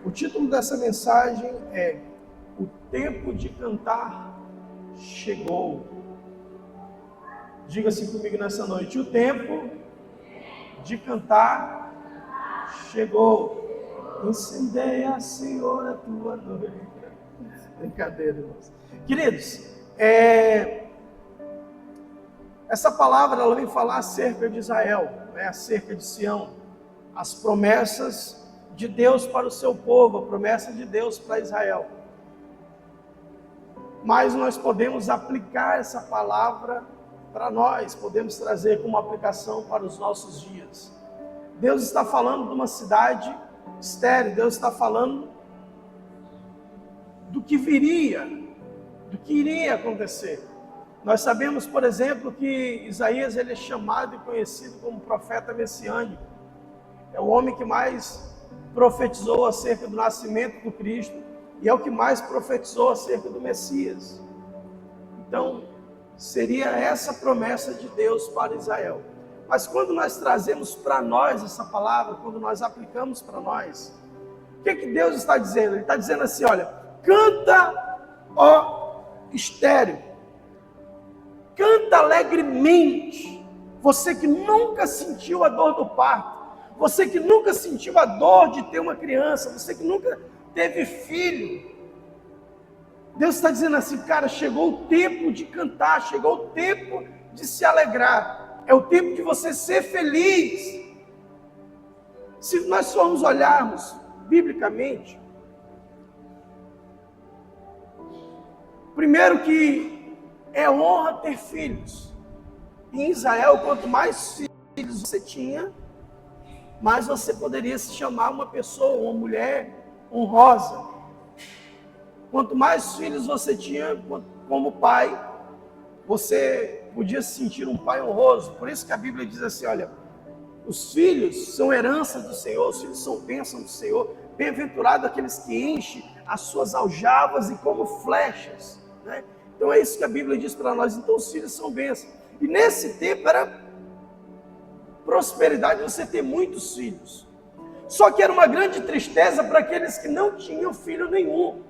O título dessa mensagem é O Tempo de Cantar Chegou. Diga assim comigo nessa noite: o tempo de cantar chegou. Incendeia, Senhor, a tua noite. Brincadeira, irmãos. Queridos, essa palavra ela vem falar acerca de Israel, acerca de Sião, as promessas de Deus para o seu povo, a promessa de Deus para Israel. Mas nós podemos aplicar essa palavra para nós, podemos trazer como aplicação para os nossos dias. Deus está falando de uma cidade estéril, Deus está falando do que viria, do que iria acontecer. Nós sabemos, por exemplo, que Isaías ele é chamado e conhecido como profeta messiânico. É o homem que mais profetizou acerca do nascimento do Cristo e é o que mais profetizou acerca do Messias. Então, seria essa promessa de Deus para Israel. Mas quando nós trazemos para nós essa palavra, quando nós aplicamos para nós, o que Deus está dizendo? Ele está dizendo assim, olha, canta, ó estéril, canta alegremente, você que nunca sentiu a dor do parto, você que nunca sentiu a dor de ter uma criança, você que nunca teve filho. Deus está dizendo assim, cara, chegou o tempo de cantar, chegou o tempo de se alegrar, é o tempo de você ser feliz. Se nós formos olharmos biblicamente, primeiro que é honra ter filhos. Em Israel, quanto mais filhos você tinha, mais você poderia se chamar uma pessoa, uma mulher honrosa. Quanto mais filhos você tinha como pai, você podia se sentir um pai honroso. Por isso que a Bíblia diz assim, olha, os filhos são herança do Senhor, os filhos são bênção do Senhor. Bem-aventurado aqueles que enchem as suas aljavas e como flechas, né? Então é isso que a Bíblia diz para nós. Então os filhos são bênçãos. E nesse tempo era prosperidade você ter muitos filhos. Só que era uma grande tristeza para aqueles que não tinham filho nenhum.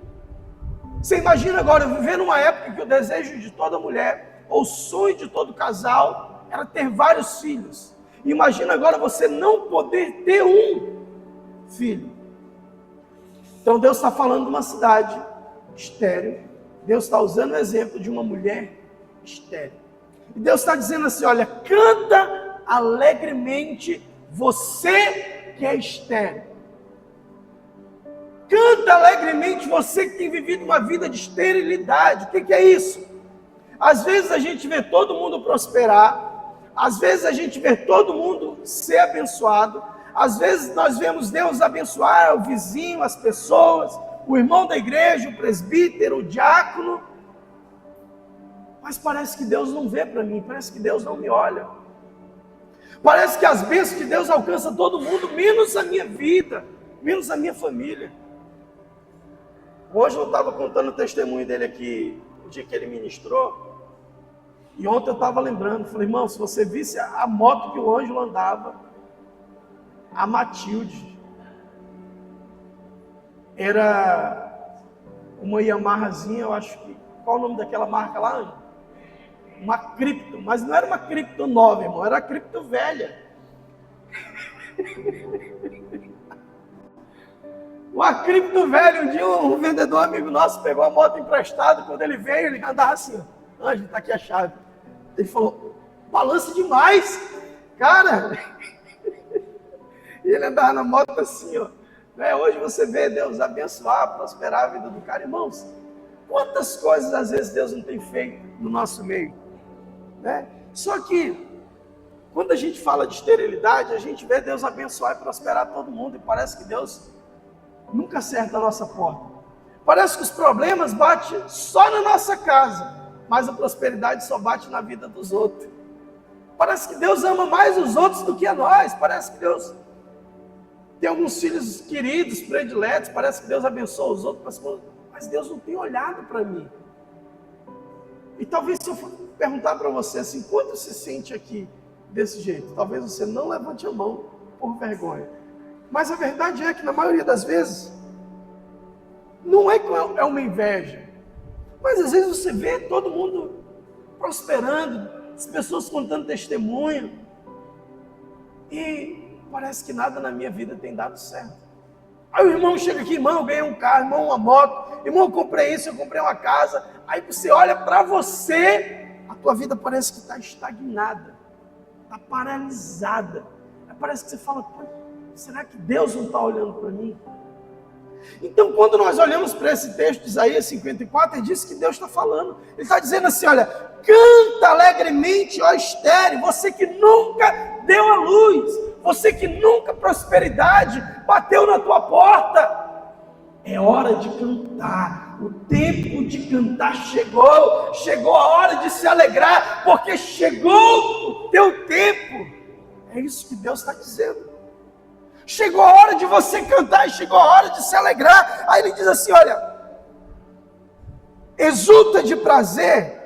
Você imagina agora viver numa época que o desejo de toda mulher, ou o sonho de todo casal, era ter vários filhos. Imagina agora você não poder ter um filho. Então Deus está falando de uma cidade estéril. Deus está usando o exemplo de uma mulher estéril. E Deus está dizendo assim, olha, canta alegremente você que é estéril. Canta alegremente você que tem vivido uma vida de esterilidade. O que é isso? Às vezes a gente vê todo mundo prosperar, às vezes a gente vê todo mundo ser abençoado, às vezes nós vemos Deus abençoar o vizinho, as pessoas, o irmão da igreja, o presbítero, o diácono, mas parece que Deus não vê para mim, parece que Deus não me olha. Parece que as bênçãos de Deus alcançam todo mundo, menos a minha vida, menos a minha família. Hoje eu estava contando o testemunho dele aqui, o dia que ele ministrou, e ontem eu estava lembrando, falei, irmão, se você visse a moto que o Ângelo andava, a Matilde, era uma Yamahazinha, eu acho que, qual o nome daquela marca lá, Ângelo? Uma cripto, mas não era uma cripto nova, irmão, era a cripto velha. Uma cripto velha, um dia um vendedor amigo nosso pegou a moto emprestada, quando ele veio, ele andava assim, ó, Ângelo, tá aqui a chave. Ele falou, balança demais, cara. E ele andava na moto assim, ó. Hoje você vê Deus abençoar, prosperar a vida do cara, irmãos. Quantas coisas às vezes Deus não tem feito no nosso meio, né? Só que quando a gente fala de esterilidade, a gente vê Deus abençoar e prosperar todo mundo, e parece que Deus nunca acerta a nossa porta. Parece que os problemas batem só na nossa casa, mas a prosperidade só bate na vida dos outros. Parece que Deus ama mais os outros do que a nós. Parece que Deus tem alguns filhos queridos, prediletos, parece que Deus abençoa os outros, mas Deus não tem olhado para mim. E talvez se eu for perguntar para você assim, quanto se sente aqui desse jeito? Talvez você não levante a mão por vergonha. Mas a verdade é que na maioria das vezes, Não é que é uma inveja, mas às vezes você vê todo mundo prosperando, as pessoas contando testemunho, e parece que nada na minha vida tem dado certo. Aí o irmão chega aqui, irmão, eu ganhei um carro, irmão, uma moto, irmão, eu comprei isso, eu comprei uma casa. Aí você olha para você, a tua vida parece que está estagnada, está paralisada. Aí parece que você fala, será que Deus não está olhando para mim? Então, quando nós olhamos para esse texto de Isaías 54, ele diz que Deus está falando. Ele está dizendo assim, olha, canta alegremente, ó estéril, você que nunca deu a luz, você que nunca prosperidade bateu na tua porta. É hora de cantar, o tempo de cantar chegou, chegou a hora de se alegrar, porque chegou o teu tempo. É isso que Deus está dizendo. Chegou a hora de você cantar e chegou a hora de se alegrar. Aí ele diz assim, olha, exulta de prazer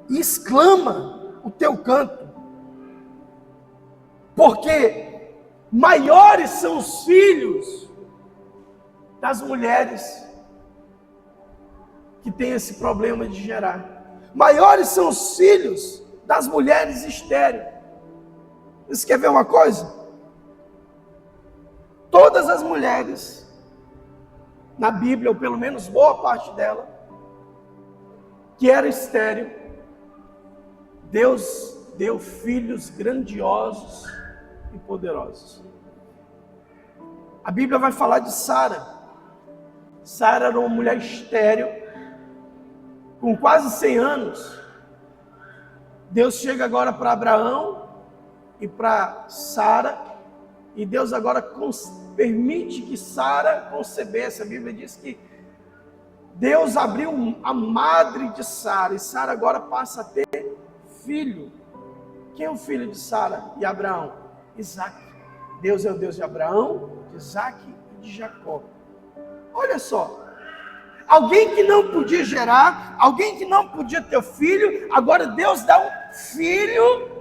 e exclama o teu canto, porque maiores são os filhos das mulheres que têm esse problema de gerar. Maiores são os filhos das mulheres estéreis. Você quer ver uma coisa? Todas as mulheres na Bíblia, ou pelo menos boa parte dela, que era estéril, Deus deu filhos grandiosos e poderosos. A Bíblia vai falar de Sara. Sara era uma mulher estéril, com quase 100 anos. Deus chega agora para Abraão e para Sara, e Deus agora permite que Sara concebesse. A Bíblia diz que Deus abriu a madre de Sara, e Sara agora passa a ter filho. Quem é o filho de Sara e Abraão? Isaac. Deus é o Deus de Abraão, de Isaac e de Jacó. Olha só, alguém que não podia gerar, alguém que não podia ter filho, agora Deus dá um filho,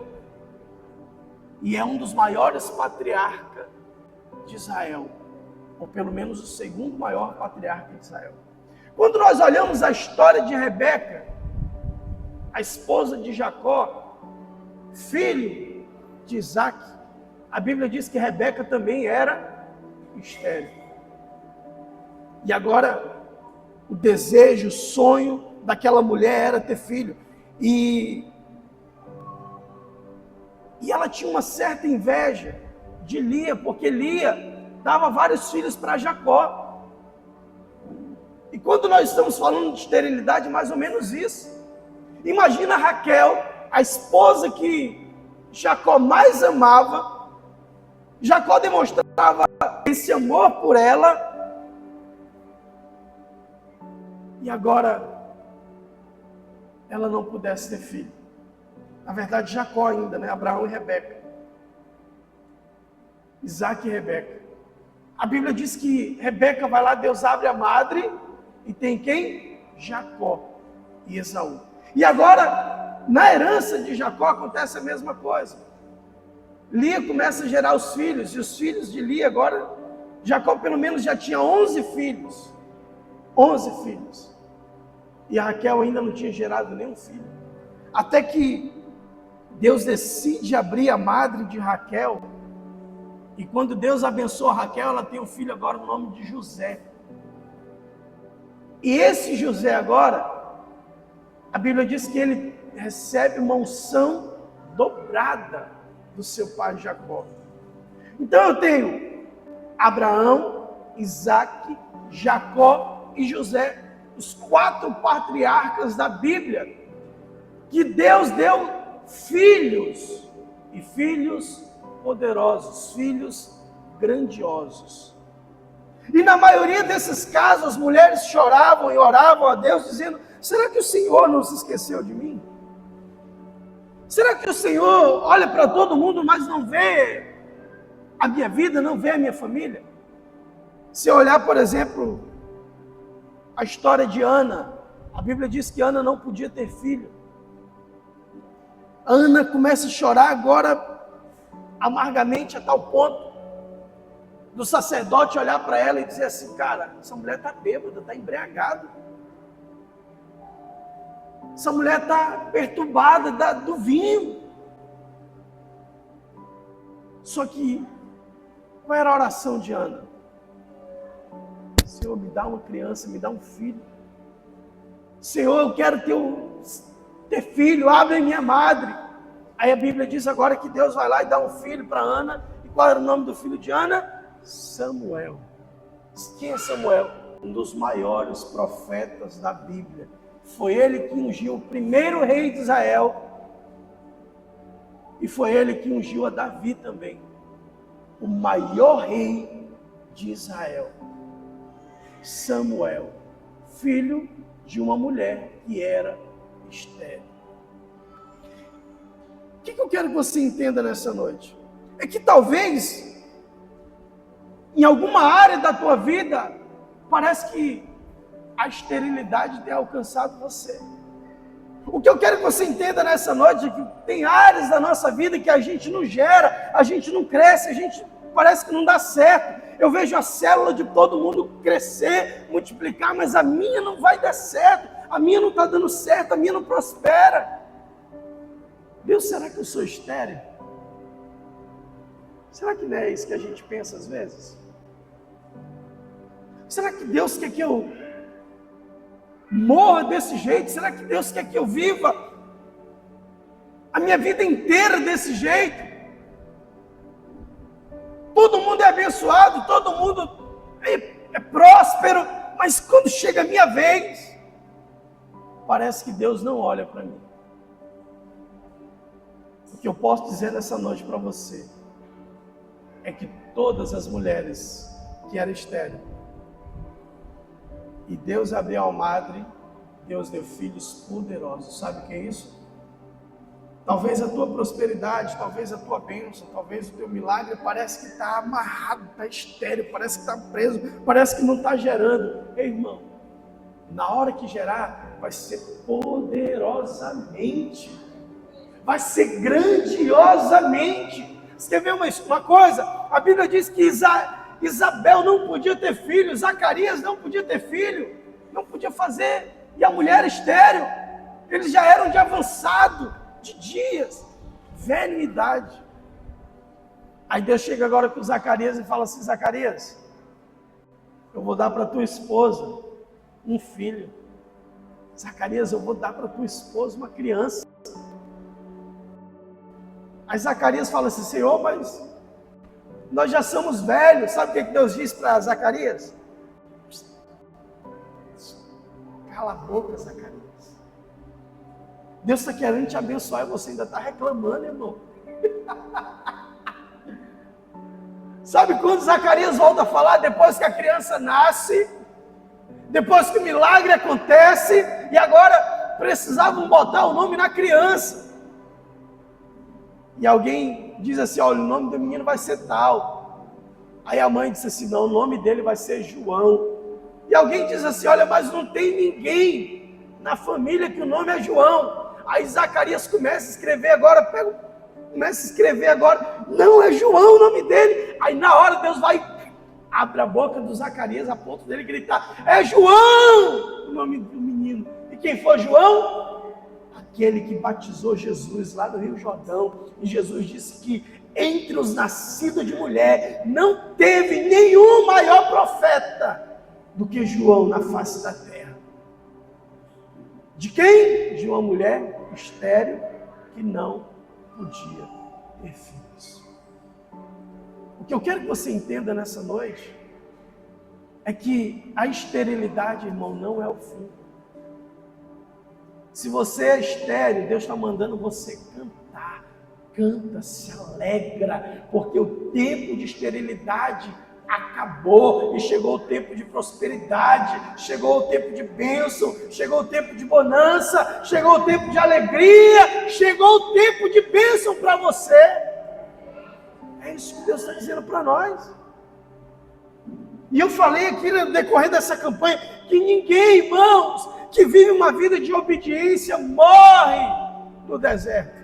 e é um dos maiores patriarcas de Israel, ou pelo menos o segundo maior patriarca de Israel. Quando nós olhamos a história de Rebeca, a esposa de Jacó, filho de Isaac, a Bíblia diz que Rebeca também era estéril. E agora, o desejo, o sonho daquela mulher era ter filho. E ela tinha uma certa inveja de Lia, porque Lia dava vários filhos para Jacó. E quando nós estamos falando de esterilidade, mais ou menos isso. Imagina Raquel, a esposa que Jacó mais amava. Jacó demonstrava esse amor por ela. E agora ela não pudesse ter filho. Na verdade, Jacó ainda, né? Abraão e Rebeca. Isaac e Rebeca. A Bíblia diz que Rebeca vai lá, Deus abre a madre, e tem quem? Jacó e Esaú. E agora, na herança de Jacó, acontece a mesma coisa. Lia começa a gerar os filhos, e os filhos de Lia agora, Jacó pelo menos já tinha 11 filhos. 11 filhos. E a Raquel ainda não tinha gerado nenhum filho. Até que Deus decide abrir a madre de Raquel. E quando Deus abençoa a Raquel, ela tem um filho agora no nome de José. E esse José agora, a Bíblia diz que ele recebe uma unção dobrada do seu pai Jacó. Então eu tenho Abraão, Isaac, Jacó e José, os 4 patriarcas da Bíblia, que Deus deu filhos, e filhos poderosos, filhos grandiosos. E na maioria desses casos, as mulheres choravam e oravam a Deus, dizendo: será que o Senhor não se esqueceu de mim? Será que o Senhor olha para todo mundo, mas não vê a minha vida, não vê a minha família? Se olhar, por exemplo, a história de Ana, a Bíblia diz que Ana não podia ter filho. Ana começa a chorar agora amargamente a tal ponto do sacerdote olhar para ela e dizer assim: cara, essa mulher está bêbada, está embriagada. Essa mulher está perturbada do vinho. Só que, qual era a oração de Ana? Senhor, me dá uma criança, me dá um filho. Senhor, eu quero ter filho, abre minha madre. Aí a Bíblia diz agora que Deus vai lá e dá um filho para Ana. E qual era o nome do filho de Ana? Samuel. Quem é Samuel? Um dos maiores profetas da Bíblia. Foi ele que ungiu o primeiro rei de Israel. E foi ele que ungiu a Davi também. O maior rei de Israel. Samuel, filho de uma mulher que era estéril. O que eu quero que você entenda nessa noite? É que talvez, em alguma área da tua vida, parece que a esterilidade tem alcançado você. O que eu quero que você entenda nessa noite é que tem áreas da nossa vida que a gente não gera, a gente não cresce, a gente parece que não dá certo. Eu vejo a célula de todo mundo crescer, multiplicar, mas a minha não vai dar certo, a minha não está dando certo, a minha não prospera. Deus, será que eu sou estéril? Será que não é isso que a gente pensa às vezes? Será que Deus quer que eu morra desse jeito? Será que Deus quer que eu viva a minha vida inteira desse jeito? Todo mundo é abençoado, todo mundo é próspero, mas quando chega a minha vez, parece que Deus não olha para mim. O que eu posso dizer nessa noite para você é que todas as mulheres que eram estéreis, e Deus abriu a madre, Deus deu filhos poderosos. Sabe o que é isso? Talvez a tua prosperidade, talvez a tua bênção, talvez o teu milagre parece que está amarrado, está estéril, parece que está preso, parece que não está gerando. Ei, irmão, na hora que gerar, vai ser poderosamente, vai ser grandiosamente. Você quer ver uma coisa? A Bíblia diz que Isabel não podia ter filho, Zacarias não podia ter filho, não podia fazer, e a mulher estéril, eles já eram de avançado, de dias, velho em idade. Aí Deus chega agora com Zacarias e fala assim: Zacarias, eu vou dar para tua esposa um filho. Zacarias, eu vou dar para tua esposa uma criança. Aí Zacarias fala assim: Senhor, mas nós já somos velhos. Sabe o que Deus disse para Zacarias? Cala a boca, Zacarias. Deus está querendo te abençoar e você ainda está reclamando, irmão. Sabe quando Zacarias volta a falar? Depois que a criança nasce, depois que o milagre acontece, e agora precisavam botar o nome na criança. E alguém diz assim: olha, o nome do menino vai ser tal. Aí a mãe disse assim: não, o nome dele vai ser João. E alguém diz assim: olha, mas não tem ninguém na família que o nome é João. Aí Zacarias começa a escrever agora, não, é João o nome dele. Aí na hora Deus abre a boca do Zacarias a ponto dele gritar: é João o nome do menino. E quem foi João? Aquele que batizou Jesus lá no Rio Jordão. E Jesus disse que entre os nascidos de mulher não teve nenhum maior profeta do que João na face da terra. De quem? De uma mulher estéril que não podia ter filhos. O que eu quero que você entenda nessa noite é que a esterilidade, irmão, não é o fim. Se você é estéril, Deus está mandando você cantar. Canta, se alegra, porque o tempo de esterilidade acabou e chegou o tempo de prosperidade, chegou o tempo de bênção, chegou o tempo de bonança, chegou o tempo de alegria, chegou o tempo de bênção para você. É isso que Deus está dizendo para nós. E eu falei aqui no decorrer dessa campanha que ninguém, irmãos, que vive uma vida de obediência morre no deserto.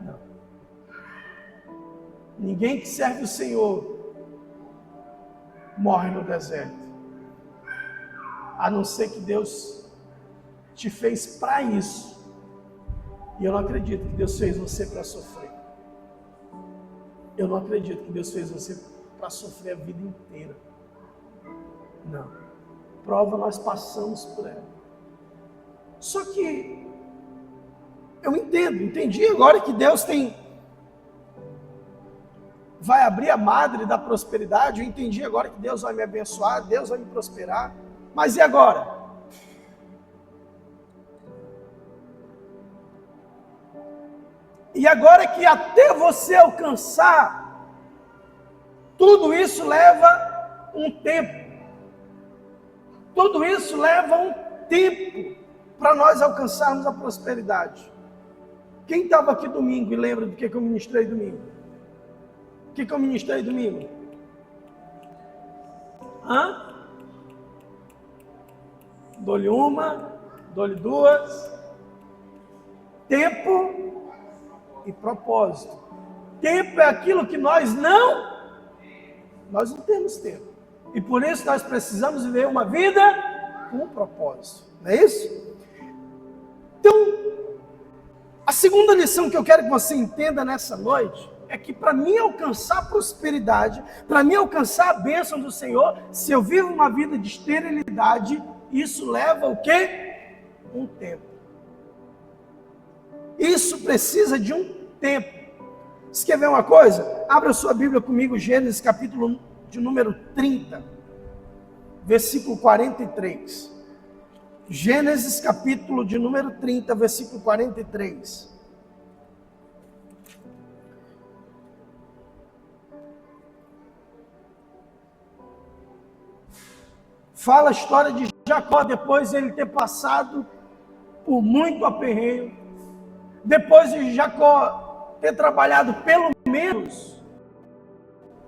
Não. Ninguém que serve o Senhor morre no deserto. A não ser que Deus te fez para isso. E eu não acredito que Deus fez você para sofrer. Eu não acredito que Deus fez você para sofrer a vida inteira. Não. Prova nós passamos por ela. Só que eu entendi agora que Deus vai abrir a madre da prosperidade. Eu entendi agora que Deus vai me abençoar, Deus vai me prosperar. Mas e agora? E agora que até você alcançar, tudo isso leva um tempo. Tudo isso leva um tempo para nós alcançarmos a prosperidade. Quem estava aqui domingo e lembra do que eu ministrei domingo? O que eu ministrei domingo? Dou-lhe uma, dou-lhe duas. Tempo e propósito. Tempo é aquilo que nós não temos tempo. E por isso nós precisamos viver uma vida com um propósito. Não é isso? Então, a segunda lição que eu quero que você entenda nessa noite é que para mim alcançar a prosperidade, para mim alcançar a bênção do Senhor, se eu vivo uma vida de esterilidade, isso leva o quê? Um tempo. Isso precisa de um tempo. Você quer ver uma coisa? Abra sua Bíblia comigo, Gênesis capítulo de número 30, versículo 43. Gênesis capítulo de número 30, versículo 43. Fala a história de Jacó, depois de ele ter passado por muito aperreio, depois de Jacó ter trabalhado pelo menos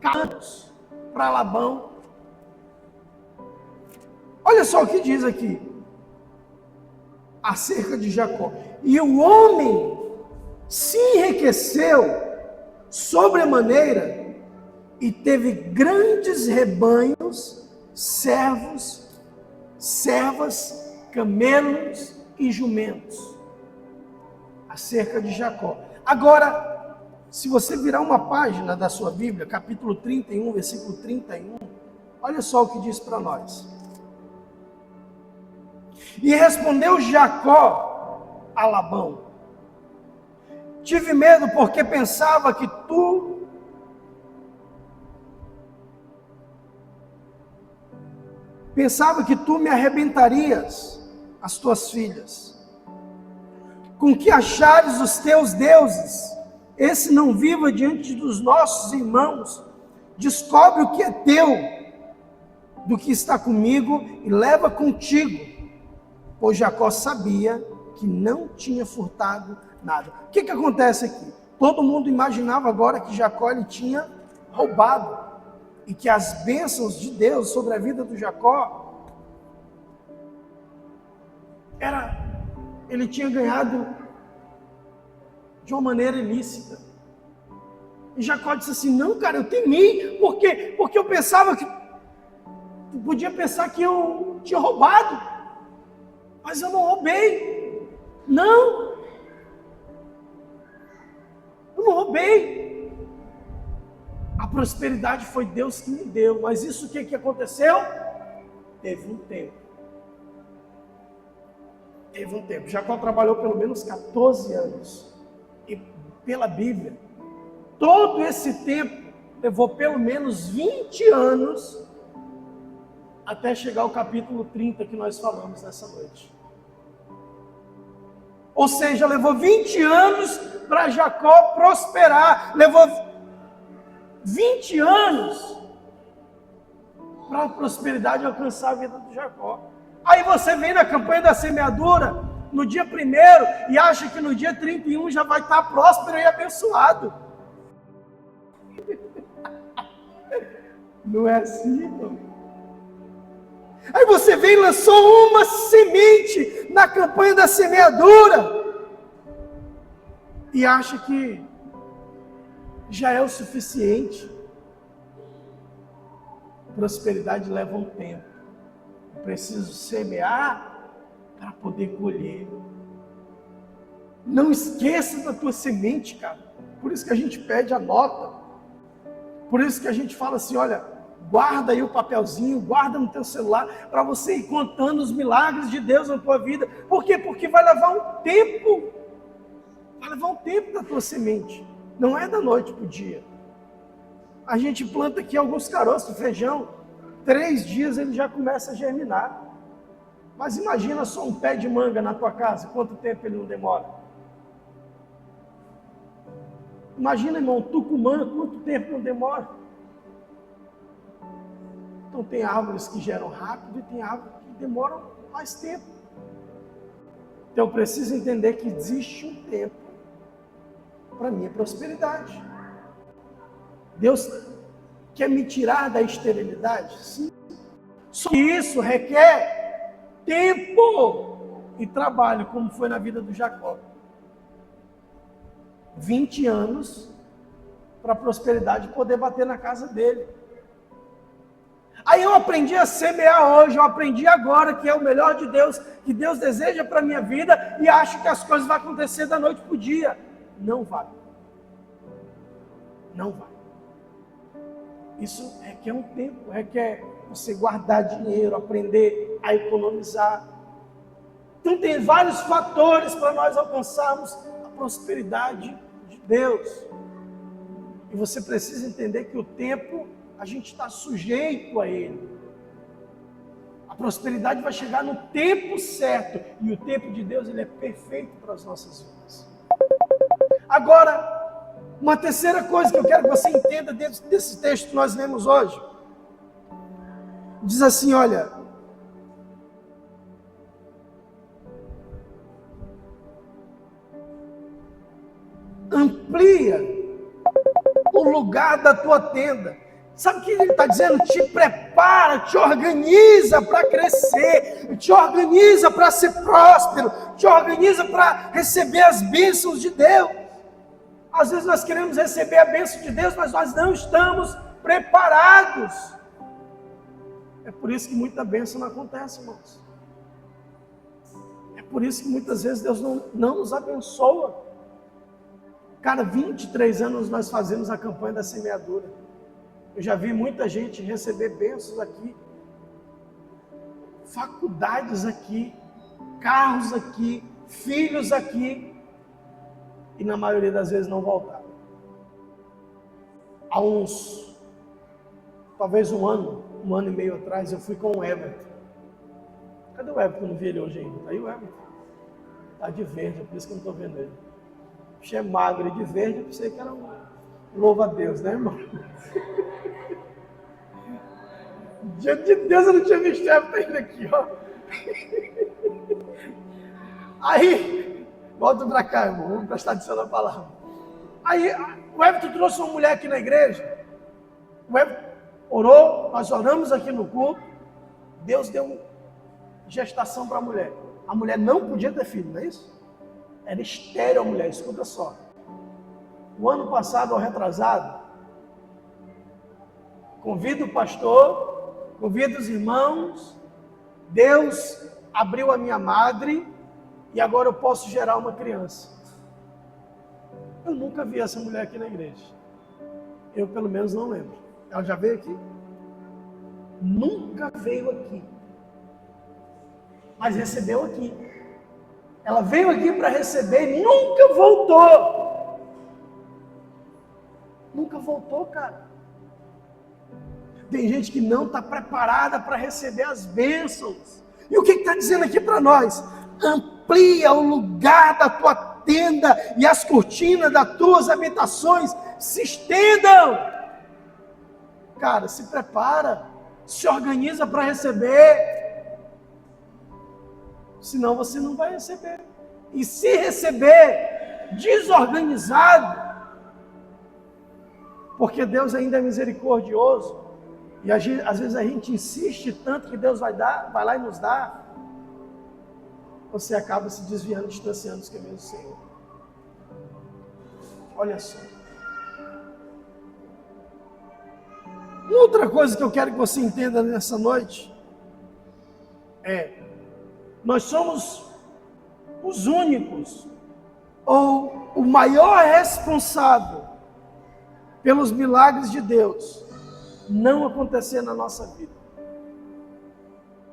anos para Labão. Olha só o que diz aqui acerca de Jacó. E o homem se enriqueceu sobremaneira e teve grandes rebanhos, servos, servas, camelos e jumentos. Acerca de Jacó. Agora, se você virar uma página da sua Bíblia, capítulo 31, versículo 31, olha só o que diz para nós. E respondeu Jacó a Labão: tive medo porque pensava que tu me arrebentarias as tuas filhas. Com que achares os teus deuses, esse não viva diante dos nossos irmãos, descobre o que é teu, do que está comigo, e leva contigo, pois Jacó sabia que não tinha furtado nada. O que acontece aqui? Todo mundo imaginava agora que Jacó ele tinha roubado, e que as bênçãos de Deus sobre a vida do Jacó, ele tinha ganhado de uma maneira ilícita. E Jacó disse assim: não, cara, eu temi. Por quê? Porque eu pensava que tu podia pensar que eu tinha roubado, mas eu não roubei. Não, eu não roubei. A prosperidade foi Deus que me deu. Mas isso o que aconteceu? Teve um tempo. Jacó trabalhou pelo menos 14 anos. E pela Bíblia, todo esse tempo levou pelo menos 20 anos até chegar ao capítulo 30 que nós falamos nessa noite. Ou seja, levou 20 anos para Jacó prosperar. Levou 20 anos para a prosperidade alcançar a vida de Jacó. Aí você vem na campanha da semeadura no dia 1º e acha que no dia 31 já vai estar próspero e abençoado. Não é assim, não. Aí você vem e lançou uma semente na campanha da semeadura e acha que já é o suficiente. prosperidade leva um tempo. Eu preciso semear para poder colher. Não esqueça da tua semente, cara. Por isso que a gente pede a nota. Por isso que a gente fala assim, olha, guarda aí o papelzinho, guarda no teu celular, para você ir contando os milagres de Deus na tua vida. Por quê? Porque vai levar um tempo. Vai levar um tempo da tua semente. Não é da noite para o dia. A gente planta aqui alguns caroços de feijão, 3 dias ele já começa a germinar. Mas imagina só um pé de manga na tua casa, quanto tempo ele não demora? Imagina, irmão, tucumã, quanto tempo não demora? Então tem árvores que geram rápido e tem árvores que demoram mais tempo. Então eu preciso entender que existe um tempo para minha prosperidade. Deus quer me tirar da esterilidade? Sim. Só que isso requer tempo e trabalho, como foi na vida do Jacó. 20 anos para a prosperidade poder bater na casa dele. Aí eu aprendi a semear hoje, eu aprendi agora que é o melhor de Deus, que Deus deseja para a minha vida e acho que as coisas vão acontecer da noite para o dia. Não vai. Não vai. Isso requer um tempo, requer você guardar dinheiro, aprender a economizar. Então tem vários fatores para nós alcançarmos a prosperidade de Deus. E você precisa entender que o tempo, a gente está sujeito a ele. A prosperidade vai chegar no tempo certo. E o tempo de Deus, ele é perfeito para as nossas vidas. Agora, uma terceira coisa que eu quero que você entenda dentro desse texto que nós lemos hoje. Diz assim, olha. Amplia o lugar da tua tenda. Sabe o que ele está dizendo? Te prepara, te organiza para crescer, te organiza para ser próspero, te organiza para receber as bênçãos de Deus. Às vezes nós queremos receber a bênção de Deus, mas nós não estamos preparados. É por isso que muita bênção não acontece, irmãos. É por isso que muitas vezes Deus não nos abençoa. Cara, 23 anos nós fazemos a campanha da semeadura. Eu já vi muita gente receber bênçãos aqui, faculdades aqui, carros aqui, filhos aqui, e na maioria das vezes não voltaram. Há talvez um ano e meio atrás, eu fui com o Everton. Cadê o Everton? Eu não vi ele hoje ainda. Está aí o Everton? Está de verde, é por isso que eu não estou vendo ele. É magro e de verde, eu pensei que era um louva a Deus, né, irmão? Diante de Deus, eu não tinha visto o Everton ainda aqui, ó. Aí, volta para cá, irmão, vamos prestar atenção na palavra. Aí, o Everton trouxe uma mulher aqui na igreja. O Everton orou, nós oramos aqui no culto. Deus deu gestação para a mulher. A mulher não podia ter filho, não é isso? Era estéril a mulher, escuta só. O ano passado, ao retrasado, convido o pastor, convido os irmãos, Deus abriu a minha madre e agora eu posso gerar uma criança. Eu nunca vi essa mulher aqui na igreja. Eu, pelo menos, não lembro. Ela já veio aqui? Nunca veio aqui. Mas recebeu aqui. Ela veio aqui para receber e nunca voltou. Nunca voltou, cara. Tem gente que não está preparada para receber as bênçãos. E o que está dizendo aqui para nós? Amplia o lugar da tua tenda e as cortinas das tuas habitações se estendam. Cara, se prepara, se organiza para receber. Senão você não vai receber. E se receber desorganizado, porque Deus ainda é misericordioso, e às vezes a gente insiste tanto que Deus vai lá e nos dá, você acaba se desviando, distanciando dos caminhos do Senhor. Olha só. Uma outra coisa que eu quero que você entenda nessa noite é: nós somos os únicos ou o maior responsável pelos milagres de Deus não acontecer na nossa vida.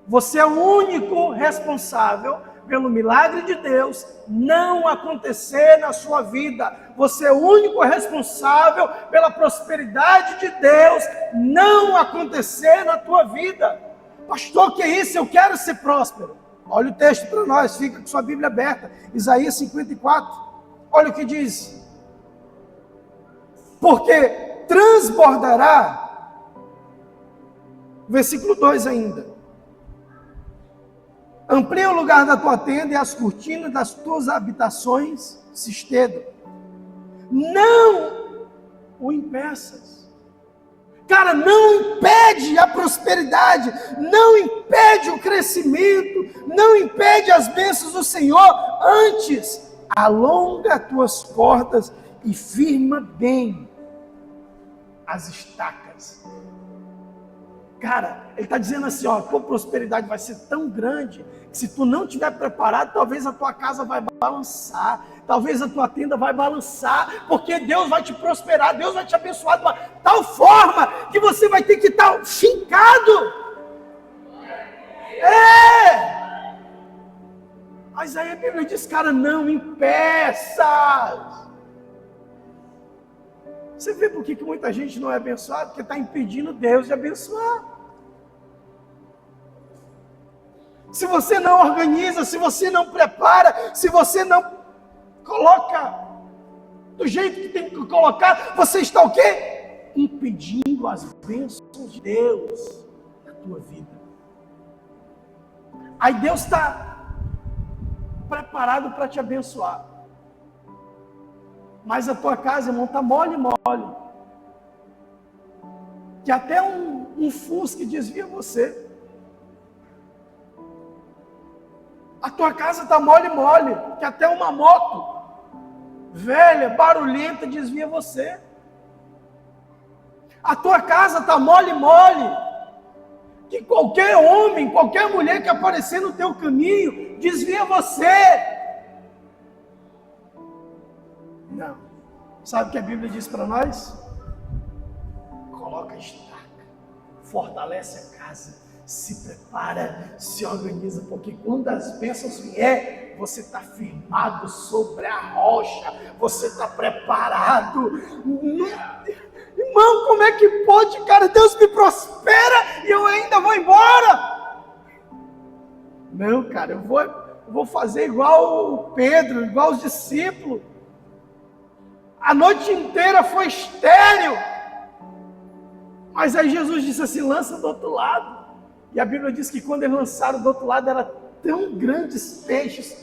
Você é o único responsável pelo milagre de Deus não acontecer na sua vida. Você é o único responsável pela prosperidade de Deus não acontecer na tua vida. Pastor, que é isso? Eu quero ser próspero. Olha o texto para nós, fica com sua Bíblia aberta. Isaías 54. Olha o que diz. Porque transbordará, versículo 2 ainda. Amplia o lugar da tua tenda e as cortinas das tuas habitações se estendam. Não o impeças. Cara, não impede a prosperidade, não impede o crescimento, não impede as bênçãos do Senhor. Antes, alonga as tuas cordas e firma bem as estacas. Cara, ele está dizendo assim, ó, a tua prosperidade vai ser tão grande, que se tu não estiver preparado, talvez a tua casa vai balançar, talvez a tua tenda vai balançar, porque Deus vai te prosperar, Deus vai te abençoar de uma tal forma, que você vai ter que estar fincado. Mas aí a Bíblia diz, cara, não impeças. Você vê por que muita gente não é abençoada? Porque está impedindo Deus de abençoar. Se você não organiza, se você não prepara, se você não coloca do jeito que tem que colocar, você está o quê? Impedindo as bênçãos de Deus na tua vida. Aí Deus está preparado para te abençoar. Mas a tua casa, irmão, está mole. Que até um Fusca desvia você. A tua casa está mole. Que até uma moto velha, barulhenta, desvia você. A tua casa está mole. Que qualquer homem, qualquer mulher que aparecer no teu caminho, desvia você. Não. Sabe o que a Bíblia diz para nós? Coloca a estaca, fortalece a casa, se prepara, se organiza, porque quando as bênçãos vier, você está firmado sobre a rocha, você está preparado. Irmão, como é que pode, cara? Deus me prospera e eu ainda vou embora. Não, cara, eu vou fazer igual o Pedro, igual os discípulos. A noite inteira foi estéril. Mas aí Jesus disse assim, lança do outro lado. E a Bíblia diz que quando eles lançaram do outro lado, eram tão grandes peixes,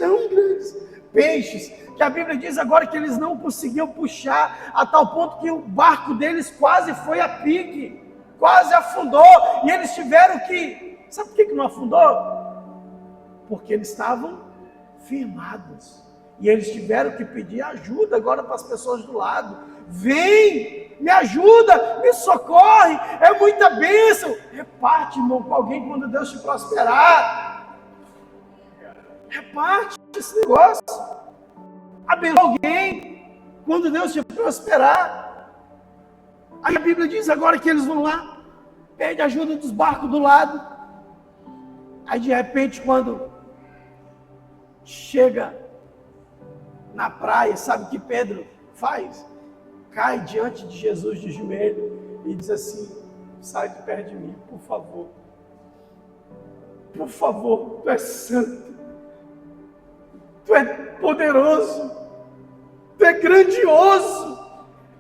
que a Bíblia diz agora que eles não conseguiam puxar, a tal ponto que o barco deles quase foi a pique, quase afundou. E eles tiveram que... Sabe por que não afundou? Porque eles estavam firmados. E eles tiveram que pedir ajuda agora para as pessoas do lado. Vem, me ajuda, me socorre, é muita bênção. Reparte, irmão, com alguém quando Deus te prosperar. Reparte esse negócio. Abençoa alguém quando Deus te prosperar. Aí a Bíblia diz agora que eles vão lá, pede ajuda dos barcos do lado. Aí de repente, quando chega na praia, sabe o que Pedro faz? Cai diante de Jesus de joelho e diz assim, sai de perto de mim, por favor. Por favor, tu és santo. Tu é poderoso. Tu é grandioso.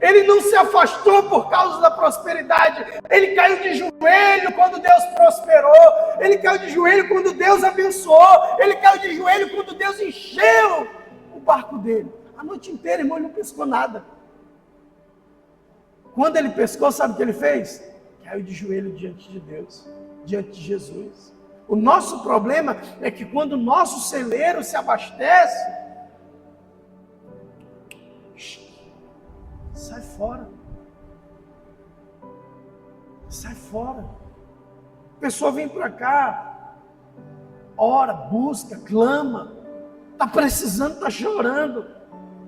Ele não se afastou por causa da prosperidade. Ele caiu de joelho quando Deus prosperou. Ele caiu de joelho quando Deus abençoou. Ele caiu de joelho quando Deus encheu o barco dele. A noite inteira, irmão, ele não pescou nada. Quando ele pescou, sabe o que ele fez? Caiu de joelho diante de Deus, diante de Jesus. O nosso problema é que quando o nosso celeiro se abastece, sai fora. Sai fora. A pessoa vem para cá, ora, busca, clama, está precisando, está chorando,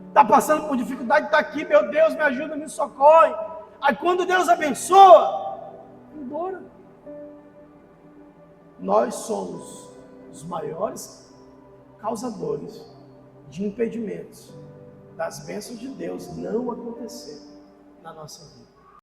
está passando por dificuldade, está aqui, meu Deus, me ajuda, me socorre. Aí quando Deus abençoa, vai embora. Nós somos os maiores causadores de impedimentos das bênçãos de Deus não acontecer na nossa vida.